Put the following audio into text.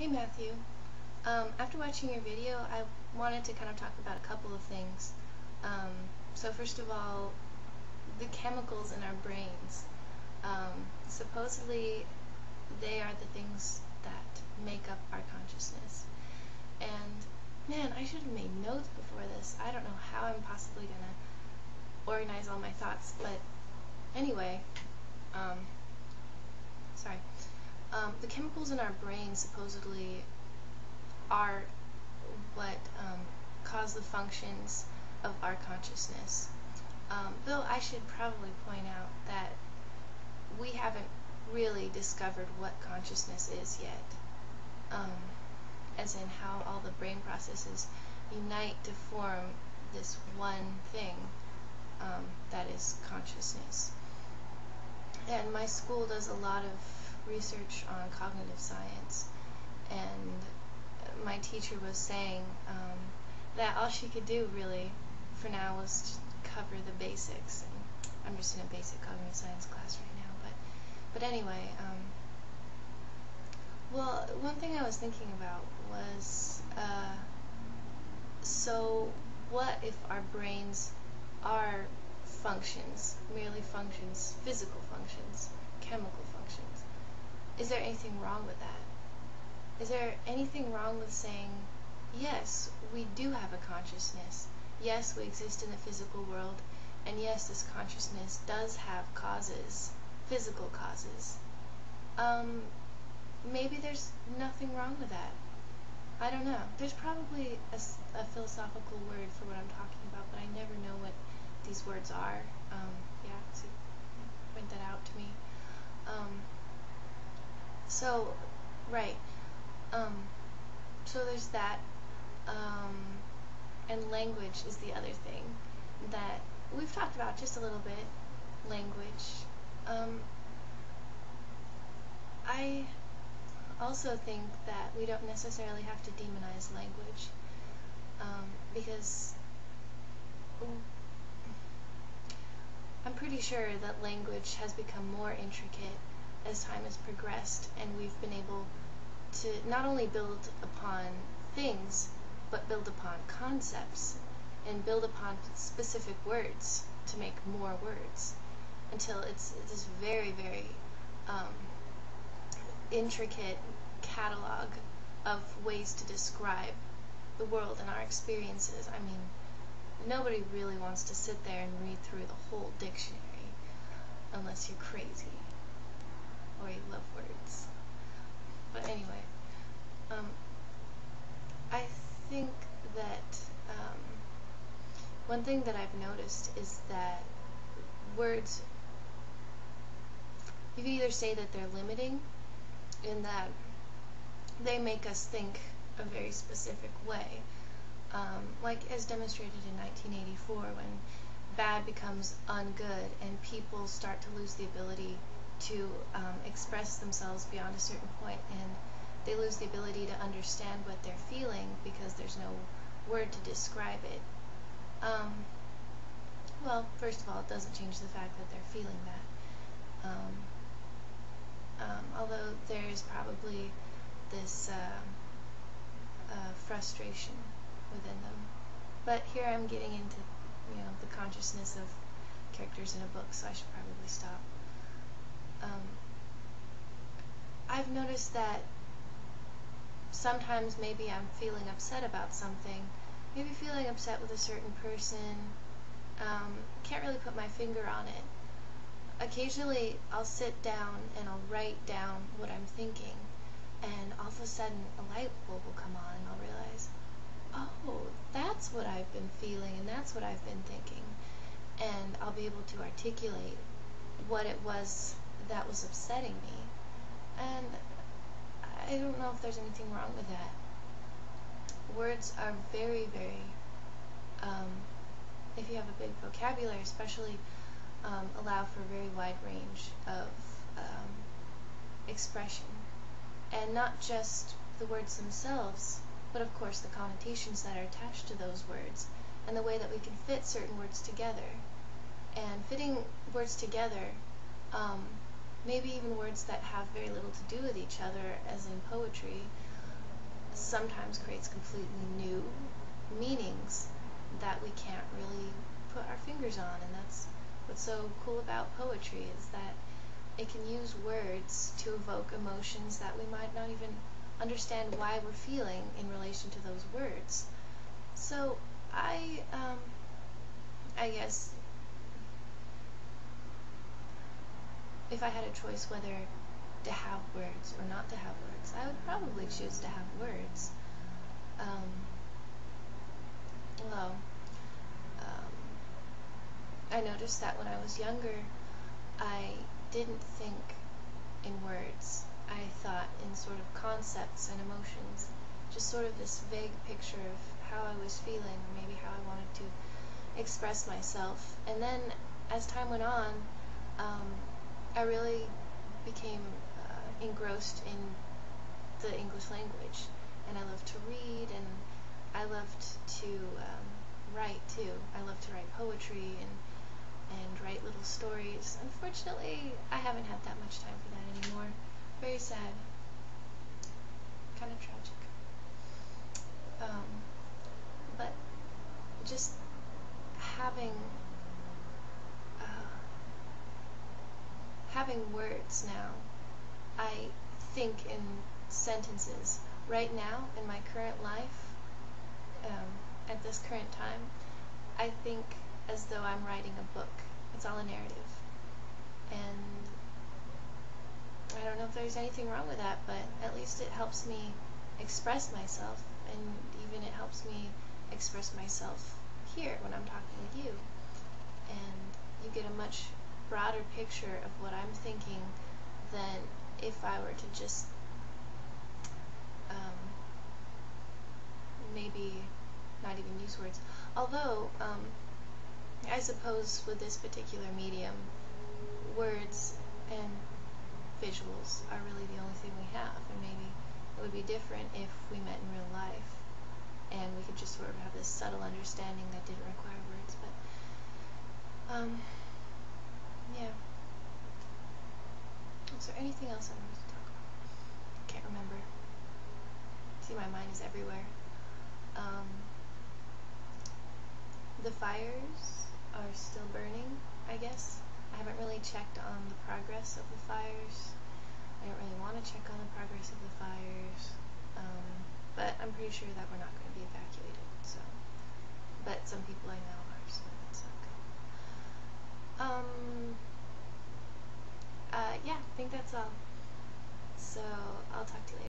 Hey Matthew, after watching your video, I wanted to kind of talk about a couple of things. So first of all, the chemicals in our brains. Supposedly, they are the things that make up our consciousness. And man, I should have made notes before this. I don't know how I'm possibly gonna organize all my thoughts, but anyway, sorry. The chemicals in our brain supposedly are what cause the functions of our consciousness. Though I should probably point out that we haven't really discovered what consciousness is yet, as in how all the brain processes unite to form this one thing that is consciousness. And my school does a lot of research on cognitive science, and my teacher was saying that all she could do really for now was to cover the basics, and I'm just in a basic cognitive science class right now, but anyway, well, one thing I was thinking about was so what if our brains are functions, merely functions, physical functions, chemical functions? Is there anything wrong with that? Is there anything wrong with saying, yes, we do have a consciousness, yes, we exist in the physical world, and yes, this consciousness does have causes, physical causes? Maybe there's nothing wrong with that. I don't know. There's probably a philosophical word for what I'm talking about, but I never know what these words are. Yeah, so point that out to me. So, right. So there's that. And language is the other thing that we've talked about just a little bit. Language. I also think that we don't necessarily have to demonize language, because I'm pretty sure that language has become more intricate as time has progressed, and we've been able to not only build upon things, but build upon concepts, and build upon specific words to make more words, until it's this very, very intricate catalog of ways to describe the world and our experiences. I mean, nobody really wants to sit there and read through the whole dictionary unless you're crazy or you love words. But anyway, I think that one thing that I've noticed is that words, you can either say that they're limiting in that they make us think a very specific way, like as demonstrated in 1984 when bad becomes ungood and people start to lose the ability to express themselves beyond a certain point, and they lose the ability to understand what they're feeling because there's no word to describe it. Well, first of all, it doesn't change the fact that they're feeling that. Although there's probably this frustration within them. But here I'm getting into, the consciousness of characters in a book, so I should probably stop. I've noticed that sometimes maybe I'm feeling upset about something, maybe feeling upset with a certain person, can't really put my finger on it. Occasionally I'll sit down and I'll write down what I'm thinking, and all of a sudden a light bulb will come on and I'll realize, oh, that's what I've been feeling and that's what I've been thinking, and I'll be able to articulate what it was that was upsetting me. And I don't know if there's anything wrong with that. Words are very, very, if you have a big vocabulary especially, allow for a very wide range of expression. And not just the words themselves, but of course the connotations that are attached to those words, and the way that we can fit certain words together. And fitting words together, maybe even words that have very little to do with each other, as in poetry, sometimes creates completely new meanings that we can't really put our fingers on, and that's what's so cool about poetry, is that it can use words to evoke emotions that we might not even understand why we're feeling in relation to those words. So I guess if I had a choice whether to have words or not to have words, I would probably choose to have words. Well, I noticed that when I was younger, I didn't think in words. I thought in sort of concepts and emotions, just sort of this vague picture of how I was feeling, or maybe how I wanted to express myself. And then as time went on, I really became engrossed in the English language, and I loved to read, and I loved to write too. I loved to write poetry and write little stories. Unfortunately, I haven't had that much time for that anymore. Very sad. Kind of tragic. But just having words now, I think in sentences. Right now, in my current life, at this current time, I think as though I'm writing a book. It's all a narrative. And I don't know if there's anything wrong with that, but at least it helps me express myself, and even it helps me express myself here when I'm talking with you. And you get a much broader picture of what I'm thinking than if I were to just maybe not even use words. Although, I suppose with this particular medium, words and visuals are really the only thing we have, and maybe it would be different if we met in real life and we could just sort of have this subtle understanding that didn't require words. But yeah. Is there anything else I wanted to talk about? Can't remember. See, my mind is everywhere. The fires are still burning, I guess. I haven't really checked on the progress of the fires. I don't really want to check on the progress of the fires. But I'm pretty sure that we're not going to be evacuated, so. But some people I know are, so that's not good. Yeah, I think that's all. So, I'll talk to you later.